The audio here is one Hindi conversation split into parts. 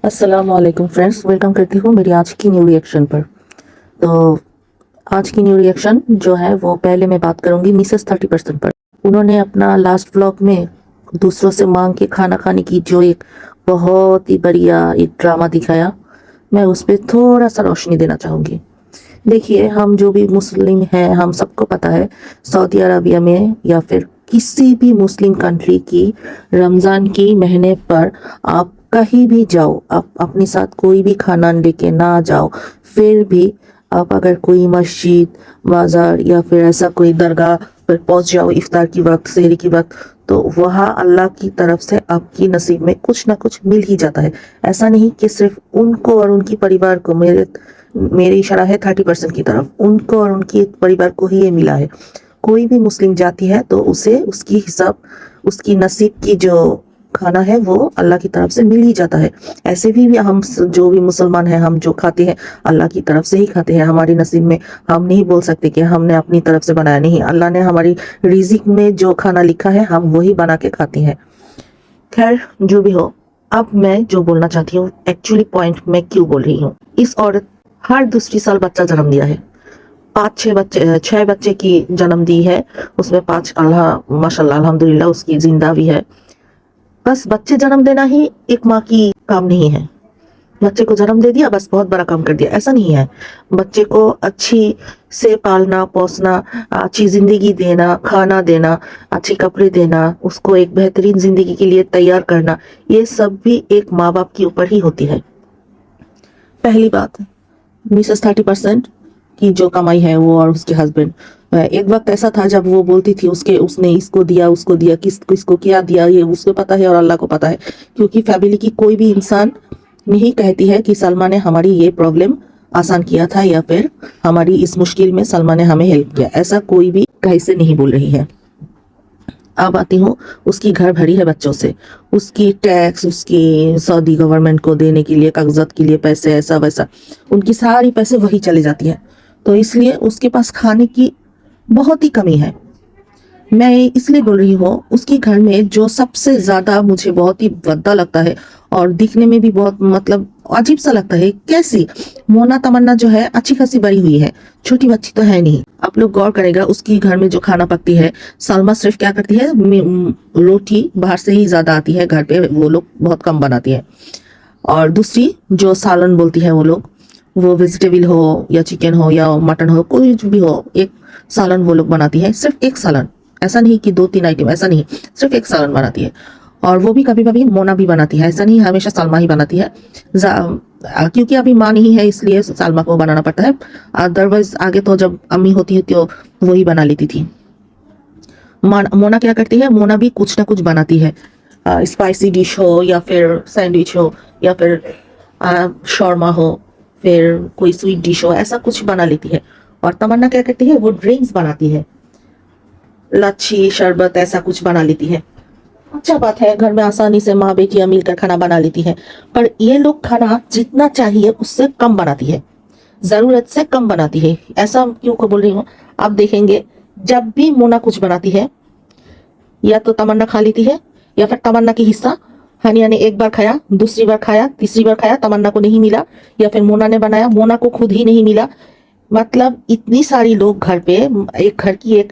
अस्सलाम वालेकुम फ्रेंड्स, वेलकम करती हूँ मेरी आज की न्यू रिएक्शन पर। तो आज की न्यू रिएक्शन जो है वो पहले मैं बात करूंगी मिसेस 30% पर। उन्होंने अपना लास्ट व्लॉग में दूसरों से मांग के खाना खाने की जो एक बहुत ही बढ़िया एक ड्रामा दिखाया, मैं उस पर थोड़ा सा रोशनी देना चाहूँगी। देखिए, हम जो भी मुस्लिम हैं हम सबको पता है सऊदी अरबिया में या फिर किसी भी मुस्लिम कंट्री की रमज़ान की महीने पर आप कहीं भी जाओ, आप अपने साथ कोई भी खाना लेके ना जाओ, फिर भी आप अगर कोई मस्जिद, बाजार या फिर ऐसा कोई दरगाह पर पहुंच जाओ इफ्तार की वक्त, सहरी की वक्त, तो वहाँ अल्लाह की तरफ से आपकी नसीब में कुछ ना कुछ मिल ही जाता है। ऐसा नहीं कि सिर्फ उनको और उनकी परिवार को, मेरी इशारा है 30% की तरफ, उनको और उनकी परिवार को ही ये मिला है। कोई भी मुस्लिम जाति है तो उसे उसकी हिसाब, उसकी नसीब की जो खाना है वो अल्लाह की तरफ से मिल ही जाता है। ऐसे भी हम जो भी मुसलमान हैं, हम जो खाते हैं अल्लाह की तरफ से ही खाते हैं। हमारी नसीब में हम नहीं बोल सकते कि हमने अपनी तरफ से बनाया, नहीं, अल्लाह ने हमारी रिजिक में जो खाना लिखा है हम वही बना के खाते हैं। खैर, जो भी हो, अब मैं जो बोलना चाहती हूँ, एक्चुअली पॉइंट मैं क्यों बोल रही हूँ। इस औरत हर दूसरी साल बच्चा जन्म दिया है, 6 बच्चे की जन्म दी है, उसमें 5 अल्लाह माशाल्लाह अल्हम्दुलिल्लाह उसकी जिंदा भी है। बस बच्चे जन्म देना ही एक माँ की काम नहीं है। बच्चे को जन्म दे दिया, बस बहुत बड़ा काम कर दिया, ऐसा नहीं है। बच्चे को अच्छी से पालना पोसना, अच्छी जिंदगी देना, खाना देना, अच्छे कपड़े देना, उसको एक बेहतरीन जिंदगी के लिए तैयार करना, ये सब भी एक माँ बाप के ऊपर ही होती है। पहली बात, मिसेस 30% की जो कमाई है वो और उसके हस्बैंड, एक वक्त ऐसा था जब वो बोलती थी उसने इसको दिया, उसको दिया, किसको क्या दिया, ये उसको पता है और अल्लाह को पता है। क्योंकि फैमिली की कोई भी इंसान नहीं कहती है कि सलमा ने हमारी ये प्रॉब्लम आसान किया था या फिर हमारी इस मुश्किल में सलमा ने हमें हेल्प किया, ऐसा कोई भी कहीं से नहीं बोल रही है। अब आती हूँ, उसकी घर भरी है बच्चों से, उसकी टैक्स, उसकी सऊदी गवर्नमेंट को देने के लिए कागजात के लिए पैसे, ऐसा वैसा, उनकी सारी पैसे वही चली जाती है। तो इसलिए उसके पास खाने की बहुत ही कमी है। मैं इसलिए बोल रही हूँ, उसके घर में जो सबसे ज्यादा मुझे बहुत ही भद्दा लगता है और दिखने में भी बहुत मतलब अजीब सा लगता है, कैसी मोना तमन्ना जो है अच्छी खासी बड़ी हुई है, छोटी बच्ची तो है नहीं। आप लोग गौर करेगा, उसकी घर में जो खाना पकती है, सलमा सिर्फ क्या करती है, रोटी बाहर से ही ज्यादा आती है, घर पे वो लोग बहुत कम बनाती है। और दूसरी जो सालन बोलती है वो लोग, वो वेजिटेबल हो या चिकन हो या मटन हो, कोई भी हो, एक सालन वो लोग बनाती है, सिर्फ एक सालन, ऐसा नहीं कि 2-3 आइटम, ऐसा नहीं, सिर्फ एक सालन बनाती है। और वो भी कभी कभी मोना भी बनाती है, ऐसा नहीं हमेशा सलमा ही बनाती है। क्योंकि अभी माँ नहीं है इसलिए सलमा को बनाना पड़ता है, अदरवाइज आगे तो जब अम्मी होती है तो वही बना लेती थी। मोना क्या करती है, मोना भी कुछ ना कुछ बनाती है, स्पाइसी डिश हो या फिर सैंडविच हो या फिर शॉर्मा हो, फिर कोई स्वीट डिश हो, ऐसा कुछ बना लेती है। और तमन्ना क्या करती है, वो ड्रिंक्स बनाती है, लच्छी शरबत ऐसा कुछ बना लेती है। अच्छा बात है, घर में आसानी से माँ बेटियां मिलकर खाना बना लेती है। पर ये लोग खाना जितना चाहिए उससे कम बनाती है, जरूरत से कम बनाती है। ऐसा क्यों को बोल रही हूँ, आप देखेंगे जब भी मोना कुछ बनाती है, या तो तमन्ना खा लेती है या फिर तमन्ना की हिस्सा हानिया ने एक बार खाया, दूसरी बार खाया, तीसरी बार खाया, तमन्ना को नहीं मिला, या फिर मोना ने बनाया, मोना को खुद ही नहीं मिला। मतलब इतनी सारी लोग घर पे, एक घर की एक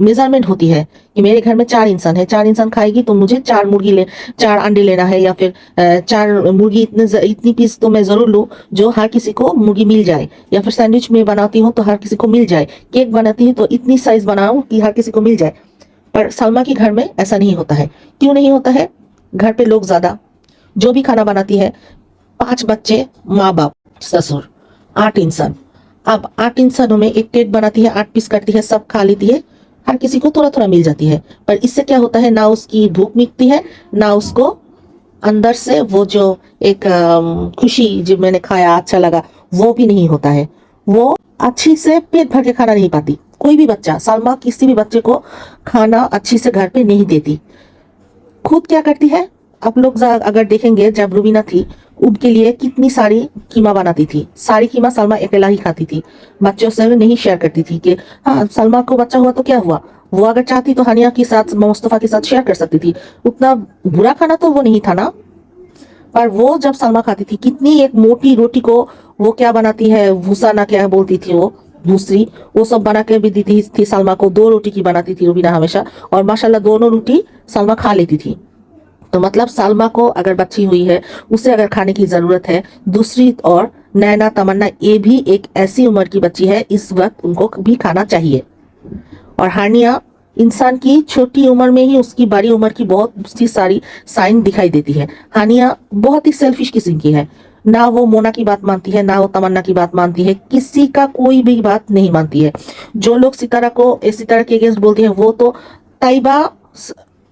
मेजरमेंट होती है कि मेरे घर में 4 इंसान है, 4 इंसान खाएगी तो मुझे 4 अंडे लेना है, या फिर 4 मुर्गी, इतनी पीस तो मैं जरूर लूँ जो हर किसी को मुर्गी मिल जाए। या फिर सैंडविच में बनाती हूँ तो हर किसी को मिल जाए, केक बनाती हूँ तो इतनी साइज बनाऊं कि हर किसी को मिल जाए। पर सलमा के घर में ऐसा नहीं होता है। क्यों नहीं होता है, घर पे लोग ज्यादा, जो भी खाना बनाती है, 5 बच्चे, माँ बाप, ससुर, 8 इंसान। अब 8 इंसानों में एक प्लेट बनाती है, 8 पीस करती है, सब खा लेती है, हर किसी को थोड़ा थोड़ा मिल जाती है। पर इससे क्या होता है, ना उसकी भूख मिटती है, ना उसको अंदर से वो जो एक खुशी, जो मैंने खाया अच्छा लगा, वो भी नहीं होता है। वो अच्छी से पेट भर के खाना नहीं पाती। कोई भी बच्चा, सलमा किसी भी बच्चे को खाना अच्छी से घर पे नहीं देती। खुद क्या करती है, आप लोग अगर देखेंगे, जब रुबीना थी उनके लिए कितनी सारी कीमा बनाती थी, सारी कीमा सलमा अकेला ही खाती थी, बच्चों से नहीं शेयर करती थी कि हाँ सलमा को बच्चा हुआ तो क्या हुआ, वो अगर चाहती तो हानिया के साथ, मुस्तफा के साथ शेयर कर सकती थी। उतना बुरा खाना तो वो नहीं था ना। पर वो जब सलमा खाती थी, कितनी एक मोटी रोटी को वो क्या बनाती है, भूसा ना क्या बोलती थी वो दूसरी, वो सब बना के भी देती थी सलमा को। 2 रोटी की बनाती थी रुबीना हमेशा, और माशाल्लाह दोनों रोटी सलमा खा लेती थी। तो मतलब सलमा को अगर बच्ची हुई है, उसे अगर खाने की जरूरत है। दूसरी और नैना तमन्ना, ये भी एक ऐसी उम्र की बच्ची है, इस वक्त उनको भी खाना चाहिए। और हानिया, इंसान की छोटी उम्र में ही उसकी बड़ी उम्र की बहुत सी सारी साइन दिखाई देती है। हानिया बहुत ही सेल्फिश किस्म की है, ना वो मोना की बात मानती है, ना वो तमन्ना की बात मानती है, किसी का कोई भी बात नहीं मानती है। जो लोग सितारा को सितारा के अगेंस्ट बोलते हैं, वो तो तैयबा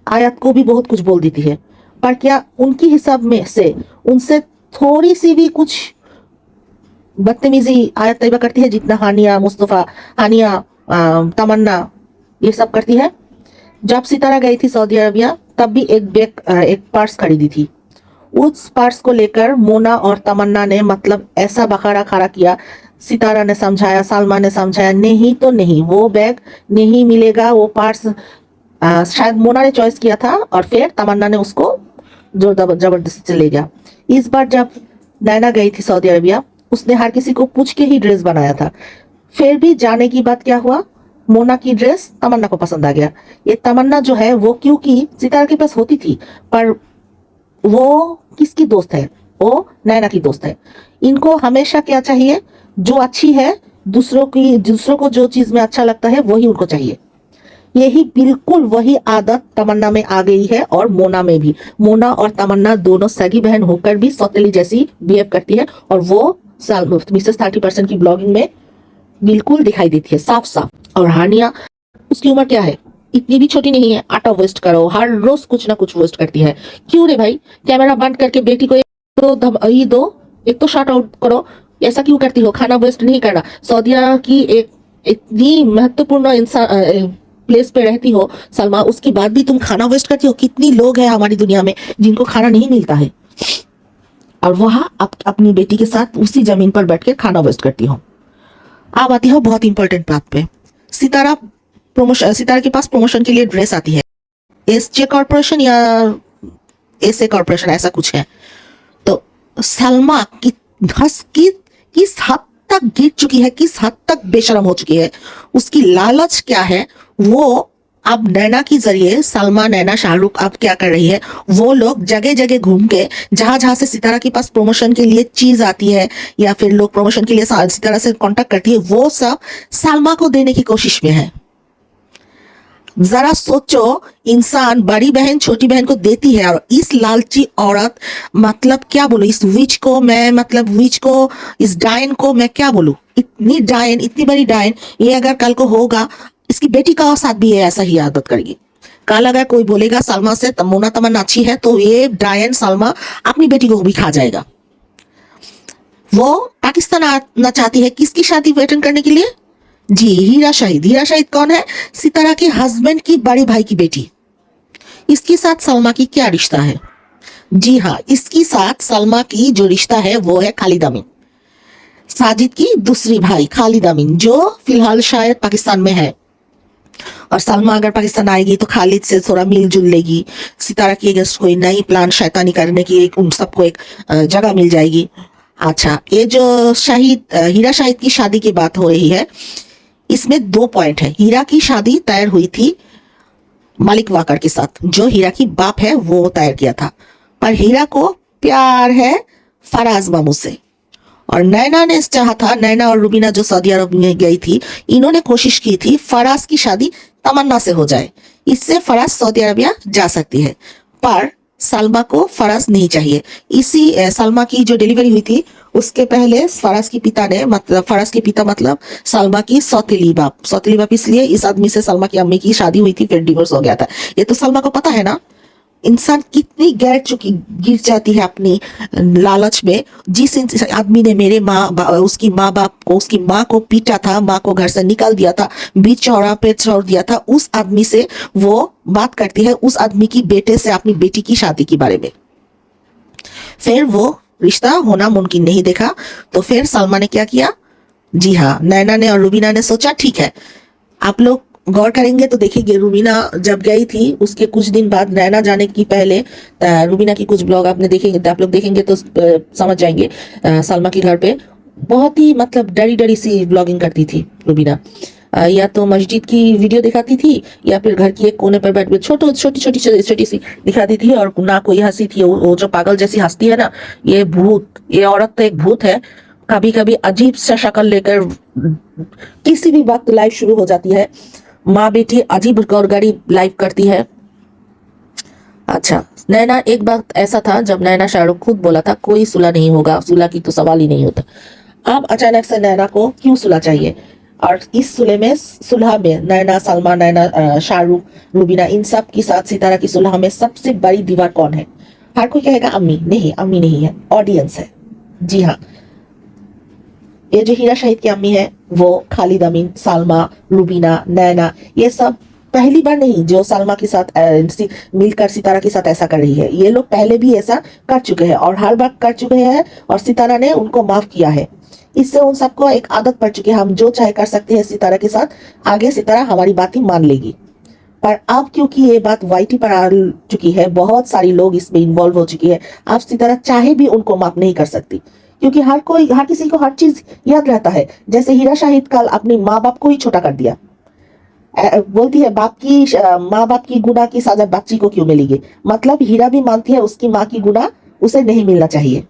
आयत को भी बहुत कुछ बोल देती है। पर क्या उनकी हिसाब में से उनसे थोड़ी सी भी कुछ बदतमीजी आयत तैयबा करती है, जितना हानिया, मुस्तफा, हानिया, तमन्ना ये सब करती है। जब सितारा गई थी सऊदी अरबिया, तब भी एक पर्स खरीदी थी। उस पर्स को लेकर मोना और तमन्ना ने मतलब ऐसा बखाड़ा खड़ा किया। सितारा ने समझाया, सलमा ने समझाया, नहीं तो नहीं, वो बैग नहीं मिलेगा, वो पर्स शायद मोना ने चॉइस किया था, और फिर तमन्ना ने उसको जो जबरदस्ती से ले गया। इस बार जब नैना गई थी सऊदी अरबिया, उसने हर किसी को पूछ के ही ड्रेस बनाया था। फिर भी जाने की बात क्या हुआ, मोना की ड्रेस तमन्ना को पसंद आ गया। ये तमन्ना जो है वो, क्योंकि सितारा के पास होती थी, पर वो किसकी दोस्त है, वो नैना की दोस्त है। इनको हमेशा क्या चाहिए, जो अच्छी है, दूसरों को जो चीज में अच्छा लगता है वही उनको चाहिए। यही बिल्कुल वही आदत तमन्ना में आ गई है, और मोना में भी। मोना और तमन्ना दोनों सगी बहन होकर भी सौतेली जैसी बिहेव करती है, और वो मिसेस 30% की ब्लॉगिंग में बिल्कुल दिखाई देती है साफ साफ। और हानिया, उसकी उम्र क्या है, इतनी भी छोटी नहीं है। आटा वेस्ट करो, हर रोज कुछ ना कुछ वेस्ट करती है। क्यों रे भाई, कैमरा बंद करके बेटी को एक तो शॉट आउट करो, ऐसा क्यों करती हो? खाना वेस्ट नहीं करना। सऊदिया की एक इतनी महत्वपूर्ण इंसान प्लेस पे रहती हो सलमा, उसके बाद भी तुम खाना वेस्ट करती हो। कितनी लोग हैं हमारी दुनिया में जिनको खाना नहीं मिलता है, और वहां अपनी बेटी के साथ उसी जमीन पर बैठ के खाना वेस्ट करती हो। अब आती हो बहुत इंपॉर्टेंट बात पे। सितारा के पास प्रमोशन के लिए ड्रेस आती है, एसजे कॉर्पोरेशन या एसए कॉर्पोरेशन ऐसा कुछ है। तो सलमा किस हद तक गिर चुकी है, किस हद तक बेशरम हो चुकी है, उसकी लालच क्या है, वो अब नैना के जरिए, सलमा, नैना, शाहरुख अब क्या कर रही है, वो लोग जगह जगह घूम के, जहां जहां से सितारा के पास प्रमोशन के लिए चीज आती है, या फिर लोग प्रमोशन के लिए सितारा से कांटेक्ट करती है, वो सब सलमा को देने की कोशिश में है। जरा सोचो, इंसान बड़ी बहन छोटी बहन को देती है, और इस लालची औरत, मतलब क्या बोलूं, इस विच को, इस डायन को मैं क्या बोलूं, इतनी डायन, इतनी बड़ी डायन, ये अगर कल को होगा, इसकी बेटी का साथ भी है ऐसा ही आदत करेगी। कल अगर कोई बोलेगा सलमा से मोना तमन्ना अच्छी है, तो ये डायन सलमा अपनी बेटी को भी खा जाएगा। वो पाकिस्तान आना चाहती है, किसकी शादी अटेंड करने के लिए? जी, हीरा शाहिद। हीरा शाहिद कौन है? सितारा के हस्बैंड की बड़ी भाई की बेटी। इसके साथ सलमा की क्या रिश्ता है? जी हाँ, इसके साथ सलमा की जो रिश्ता है वो है खालिद अमीन, साजिद की दूसरी भाई खालिद अमीन, जो फिलहाल शायद पाकिस्तान में है। और सलमा अगर पाकिस्तान आएगी तो खालिद से थोड़ा मिलजुल लेगी। सितारा की अगेंस्ट कोई नई प्लान शैतानी करने की उन सबको एक जगह मिल जाएगी। अच्छा, ये जो हीरा शाहिद की शादी की बात हो रही है, इसमें 2 पॉइंट है। हीरा की शादी तय हुई थी मालिक वाकर के साथ, जो हीरा की बाप है वो तय किया था, पर हीरा को प्यार है फराज मामू से। और नैना ने चाहा था, नैना और रुबीना जो सऊदी अरब में गई थी, इन्होंने कोशिश की थी फराज की शादी तमन्ना से हो जाए, इससे फराज सऊदी अरबिया जा सकती है। पर सलमा को फराज नहीं चाहिए। इसी सलमा की जो डिलीवरी हुई थी, उसके पहले फराज के पिता ने, मतलब फराज के पिता मतलब सलमा की सौतेली बाप इसलिए इस आदमी से सलमा की अम्मी की शादी हुई थी, फिर डिवोर्स हो गया था। ये तो सलमा को पता है ना। इंसान कितनी गिर जाती है अपनी लालच में। जिस आदमी ने मेरे उसकी माँ बाप को, उसकी माँ को पीटा था, माँ को घर से निकाल दिया था, बीच चौड़ा पे छोड़ दिया था, उस आदमी से वो बात करती है, उस आदमी की बेटे से अपनी बेटी की शादी के बारे में। फिर वो रिश्ता होना मुमकिन नहीं देखा, तो फिर सलमा ने क्या किया? जी हाँ, नैना ने और रुबीना ने सोचा ठीक है, आप लोग गौर करेंगे तो देखेंगे रुबीना जब गई थी उसके कुछ दिन बाद नैना जाने की पहले रुबीना की कुछ ब्लॉग आपने देखेंगे, आप लोग देखेंगे तो समझ जाएंगे। सलमा के घर पे बहुत ही मतलब डरी डरी सी ब्लॉगिंग करती थी रुबीना। या तो मस्जिद की वीडियो दिखाती थी या फिर घर की एक कोने पर बैठ के छोटी छोटी छोटी छोटी सी दिखाती थी, और ना कोई हंसी थी। वो जो पागल जैसी हंसती है ना, ये भूत, ये औरत तो एक भूत है। कभी कभी अजीब सा शक्ल लेकर किसी भी वक्त लाइव शुरू हो जाती है। माँ बेटी अजीब गौरगड़ी लाइव करती है। अच्छा, नैना एक बात ऐसा था जब नैना शाहरुख खुद बोला था कोई सुलह नहीं होगा, सुलह की तो सवाल ही नहीं होता। अब अचानक से नैना को क्यों सुलह चाहिए? और इस सुलह में नैना, सलमा, नैना, शाहरुख, रुबीना, इन सब की साथ सितारा की सुलह में सबसे बड़ी दीवार कौन है? हर कोई कहेगा अम्मी। नहीं, अम्मी नहीं है, ऑडियंस है। जी हाँ, ये जो हीरा शाहिद की अम्मी है वो खालिद अमीन, सालमा, रुबीना, नैना, ये सब पहली बार नहीं जो सलमा के साथ मिलकर सितारा के साथ ऐसा कर रही है। ये लोग पहले भी ऐसा कर चुके हैं और हर बार कर चुके हैं, और सितारा ने उनको माफ किया है। इससे उन सबको एक आदत पड़ चुकी है, हम जो चाहे कर सकते हैं सितारा के साथ, आगे सितारा हमारी बात ही मान लेगी। पर अब क्योंकि ये बात वाईटी पर आ चुकी है, बहुत सारी लोग इसमें इन्वॉल्व हो चुकी है, अब सितारा चाहे भी उनको माफ नहीं कर सकती, क्योंकि हर किसी को हर चीज याद रहता है। जैसे हीरा शाहिद कल अपने माँ बाप को ही छोटा कर दिया। बोलती है माँ बाप की गुनाह की सजा बच्ची को क्यों मिलेगी? मतलब हीरा भी मानती है उसकी माँ की गुनाह उसे नहीं मिलना चाहिए।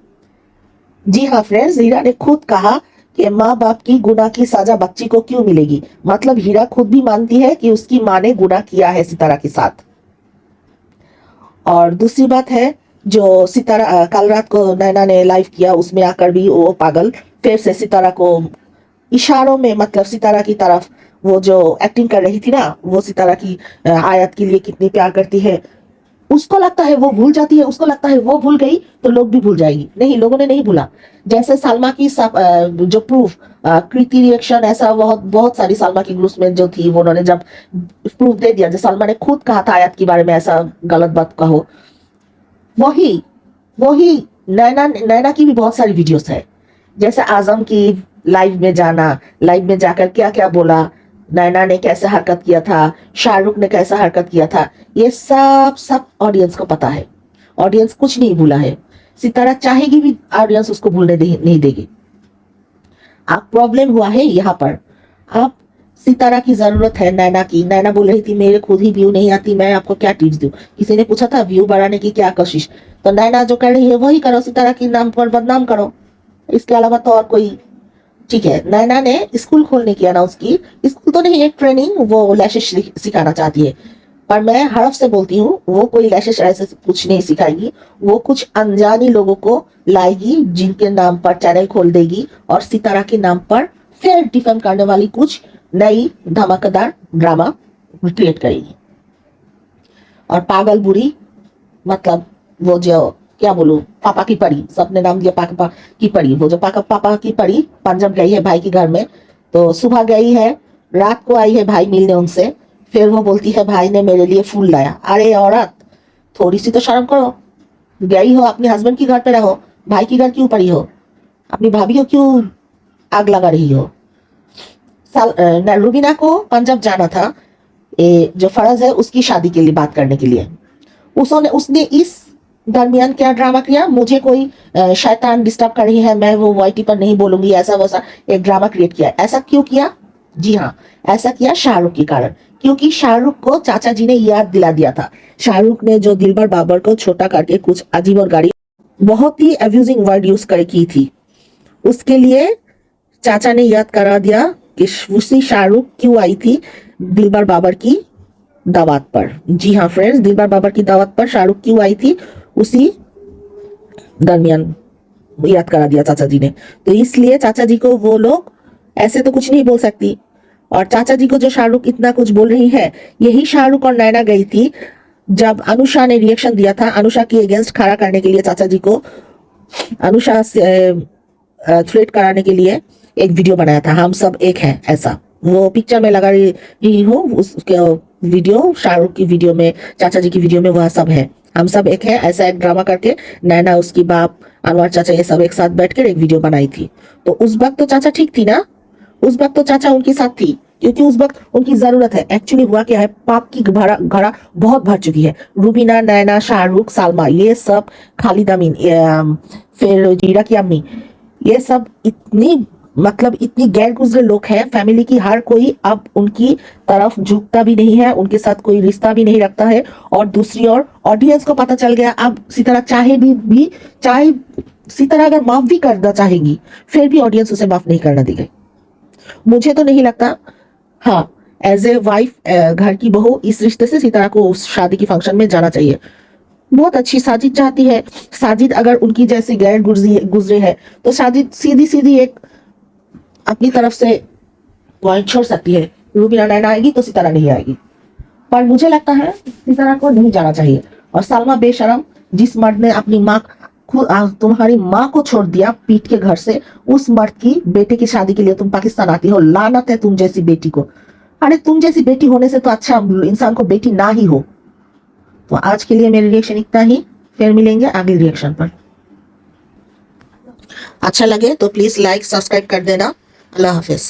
जी हाँ फ्रेंड्स, हीरा ने खुद कहा कि माँ बाप की गुनाह की सजा बच्ची को क्यों मिलेगी। मतलब हीरा खुद भी मानती है कि उसकी माँ ने गुनाह किया है सितारा के साथ। और दूसरी बात है, जो सितारा कल रात को नैना ने लाइव किया, उसमें आकर भी वो पागल फिर से सितारा को इशारों में, मतलब सितारा की तरफ वो जो एक्टिंग कर रही थी ना, वो सितारा की आयत के लिए कितनी प्यार करती है, उसको लगता है वो भूल जाती है, उसको लगता है वो भूल गई तो लोग भी भूल जाएगी। नहीं, लोगों ने नहीं भूला। जैसे सलमा की जो प्रूफ, कृति रिएक्शन, ऐसा बहुत बहुत सारी सलमा की ग्रुप्स में जो थी, वो उन्होंने जब प्रूफ दे दिया, जो सलमा ने खुद कहा था आयत के बारे में ऐसा गलत बात कहो, वही वही नैना नैना की भी बहुत सारी वीडियोस है। जैसे आजम की लाइव में जाना, लाइव में जाकर क्या क्या बोला, नैना ने कैसे हरकत किया था, शाहरुख ने कैसा हरकत किया था, ये सब सब ऑडियंस को पता है। ऑडियंस कुछ नहीं भूला है। सितारा चाहेगी भी ऑडियंस उसको भूलने नहीं देगी। अब प्रॉब्लम हुआ है यहाँ पर। अब सितारा की जरूरत है नैना की। नैना बोल रही थी मेरे खुद ही व्यू नहीं आती, मैं आपको क्या टिप्स दूं। किसी ने पूछा था व्यू बढ़ाने की क्या कोशिश, तो नैना जो कर रही है वही करो, सितारा के नाम पर बदनाम करो, इसके अलावा तो और कोई। ठीक है, नैना ने स्कूल खोलने की अनाउंस की। स्कूल तो नहीं, एक ट्रेनिंग, वो लैशेस सिखाना चाहती है। पर मैं हरफ से बोलती हूँ, वो कोई लैशेस ऐसे कुछ नहीं सिखाएगी। वो कुछ अनजानी लोगों को लाएगी जिनके नाम पर चैनल खोल देगी, और सितारा के नाम पर फिर डिफेंड करने वाली कुछ नई धमाकेदार ड्रामा क्रिएट करेगी। और पागल बुरी, मतलब वो जो क्या बोलूं, पापा की परी, सबने नाम दिया पापा की परी, वो जो पापा की परी पंजाब गई है भाई के घर में, तो सुबह गई है, रात को आई है भाई मिलने उनसे, फिर वो बोलती है भाई ने मेरे लिए फूल लाया। अरे औरत, थोड़ी सी तो शर्म करो। गई हो अपने हस्बैंड के घर पे रहो, भाई के घर क्यों पड़ी हो? अपनी भाभी को क्यों आग लगा रही हो? रुबीना को पंजाब जाना था, जो फर्ज है उसकी शादी के लिए बात करने के लिए। उसने इस दरमियान क्या ड्रामा किया, मुझे कोई शैतान डिस्टर्ब कर रही है, मैं वो वाईटी पर नहीं बोलूंगी, ऐसा वैसा एक ड्रामा क्रिएट किया। ऐसा क्यों किया? जी हाँ, ऐसा किया शाहरुख के कारण, क्योंकि शाहरुख को चाचा जी ने याद दिला दिया था। शाहरुख ने जो दिलबर बाबर को छोटा करके कुछ अजीब और गाड़ी, बहुत ही अब्यूजिंग वर्ड यूज कर की थी, उसके लिए चाचा ने याद करा दिया कि उसी शाहरुख क्यों आई थी दिलबर बाबर की दावत पर। जी हाँ फ्रेंड्स, दिलबर बाबर की दावत पर शाहरुख क्यों आई थी, उसी दरमियान याद करा दिया चाचा जी ने। तो इसलिए चाचा जी को वो लोग ऐसे तो कुछ नहीं बोल सकती। और चाचा जी को जो शाहरुख इतना कुछ बोल रही है, यही शाहरुख और नैना गई थी जब अनुषा ने रिएक्शन दिया था, अनुषा के अगेंस्ट खड़ा करने के लिए चाचा जी को, अनुषा से थ्रेट कराने के लिए एक वीडियो बनाया था, हम सब एक हैं ऐसा। वो पिक्चर में लगा रही हूँ, उसके वीडियो, शाहरुख की वीडियो में, चाचा जी की वीडियो में, वह सब है, हम सब एक है, ऐसा एक ड्रामा करके नैना, उसकी बाप, अनवर चाचा, ये सब एक साथ बैठकर एक वीडियो बनाई थी। तो उस वक्त तो चाचा ठीक थी ना, उस वक्त तो चाचा उनके साथ थी। क्योंकि उस वक्त उनकी जरूरत है। एक्चुअली हुआ क्या है, पाप की घड़ा बहुत भर चुकी है। रूबीना, नैना, शाहरुख, सालमा, ये सब, खालिद अमीन, फिर जीरा की अम्मी, ये सब इतनी मतलब इतनी गैर गुजरे लोग हैं फैमिली की। हर कोई अब उनकी तरफ झुकता भी नहीं है, उनके साथ कोई रिश्ता भी नहीं रखता है। और दूसरी ओर ऑडियंस को पता चल गया, अब सितारा चाहे सितारा अगर माफ भी करना चाहेगी फिर भी ऑडियंस उसे माफ नहीं करना देगी। मुझे तो नहीं लगता। हाँ, एज ए वाइफ, घर की बहू, इस रिश्ते से सितारा को उस शादी की फंक्शन में जाना चाहिए। बहुत अच्छी साजिद चाहती है। साजिद अगर उनकी जैसी गैर गुजरे है तो साजिद सीधी सीधी एक अपनी तरफ से पॉइंट छोड़ सकती है। रूबीना नैना आएगी तो सितारा नहीं आएगी। पर मुझे लगता है सितारा को नहीं जाना चाहिए। और सालमा बेशरम, जिस मर्द ने अपनी माँ तुम्हारी माँ को छोड़ दिया पीट के घर से, उस मर्द की बेटे की शादी के लिए तुम पाकिस्तान आती हो। लानत है तुम जैसी बेटी को। अरे तुम जैसी बेटी होने से तो अच्छा इंसान को बेटी ना ही हो। तो आज के लिए मेरी रिएक्शन इतना ही, फिर मिलेंगे अगले रिएक्शन पर। अच्छा लगे तो प्लीज लाइक सब्सक्राइब कर देना। अल्लाह हाफिज।